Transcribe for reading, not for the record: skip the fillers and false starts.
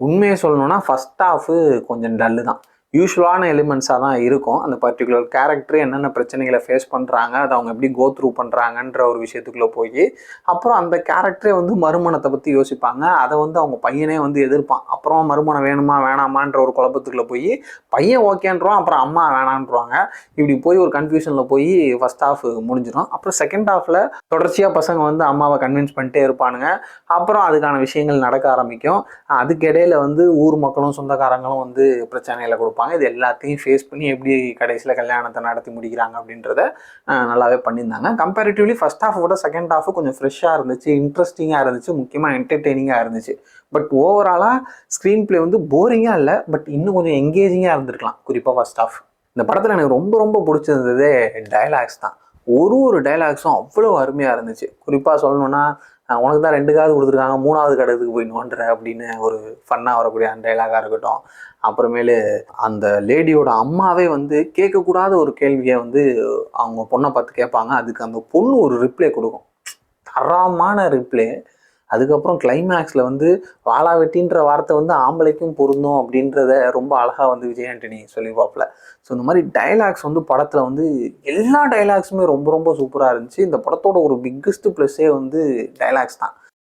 உண்மையை சொல்லணும்னா first half கொஞ்சம் டல்லு தான். யூஷுவலான எலிமெண்ட்ஸாக தான் இருக்கும். அந்த பர்டிகுலர் கேரக்டர் என்னென்ன பிரச்சனைகளை ஃபேஸ் பண்ணுறாங்க, அதை அவங்க எப்படி கோ த்ரூ பண்ணுறாங்கன்ற ஒரு விஷயத்துக்குள்ளே போய் அப்புறம் அந்த கேரக்டரே வந்து மறுமணத்தை பற்றி யோசிப்பாங்க. அதை வந்து அவங்க பையனே வந்து எதிர்ப்பான். அப்புறம் மறுமணம் வேணுமா வேணாமான்ற ஒரு குழப்பத்துக்குள்ளே போய் பையன் ஓகேன்றோம், அப்புறம் அம்மா வேணான்றாங்க. இப்படி போய் ஒரு கன்ஃபியூஷனில் போய் ஃபர்ஸ்ட் ஹாஃப் முடிஞ்சிடும். அப்புறம் செகண்ட் ஹாஃபில் தொடர்ச்சியாக பசங்க வந்து அம்மாவை கன்வின்ஸ் பண்ணிட்டே இருப்பானுங்க. அப்புறம் அதுக்கான விஷயங்கள் நடக்க ஆரம்பிக்கும். அதுக்கிடையில் வந்து ஊர் மக்களும் சொந்தக்காரங்களும் வந்து பிரச்சனைகளை கொடுப்பாங்க. இது எல்லாத்தையும் ஃபேஸ் பண்ணி எப்படி கடைசியில் கல்யாணத்தை நடத்தி முடிக்கிறாங்க அப்படின்றத நல்லாவே பண்ணியிருந்தாங்க. கம்பேரிட்டிவ்லி ஃபர்ஸ்ட் ஹாஃபோட செகண்ட் ஹாஃப் கொஞ்சம் ஃப்ரெஷ்ஷாக இருந்துச்சு, இன்ட்ரெஸ்டிங்காக இருந்துச்சு, முக்கியமாக என்டர்டெய்னிங்காக இருந்துச்சு. பட் ஓவராலாக ஸ்க்ரீன் பிளே வந்து போரிங்காக இல்லை, பட் இன்னும் கொஞ்சம் எங்கேஜிங்காக இருந்திருக்கலாம். குறிப்பாக ஃபர்ஸ்ட் ஹாஃப். இந்த படத்தில் எனக்கு ரொம்ப ரொம்ப பிடிச்சிருந்ததே டைலாக்ஸ் தான். ஒரு டைலாக்ஸும் அவ்வளோ அருமையாக இருந்துச்சு. குறிப்பாக சொல்லணும்னா, உனக்கு தான் 2 காது கொடுத்துருக்காங்க, 3வது கடத்துக்கு போய் நோண்டுற அப்படின்னு ஒரு ஃபன்னாக வரக்கூடிய அந்த டைலாகாக இருக்கட்டும். அப்புறமேலு அந்த லேடியோட அம்மாவே வந்து கேட்கக்கூடாத ஒரு கேள்வியை வந்து அவங்க பொண்ணை பார்த்து கேட்பாங்க. அதுக்கு அந்த பொண்ணு ஒரு ரிப்ளை கொடுக்கும், தரமான ரிப்ளை. அதுக்கப்புறம் கிளைமேக்ஸில் வந்து வாளாவெட்டின்ற வார்த்தை வந்து ஆம்பளைக்கும் பொருந்தும் அப்படின்றத ரொம்ப அழகாக வந்து விஜய் ஆண்டனி சொல்லிப்பாப்புல. ஸோ இந்த மாதிரி டைலாக்ஸ் வந்து படத்தில் வந்து எல்லா டைலாக்ஸுமே ரொம்ப ரொம்ப சூப்பராக இருந்துச்சு. இந்த படத்தோட ஒரு பிக்கஸ்ட் ப்ளஸ்ஸே வந்து டைலாக்ஸ் தான்.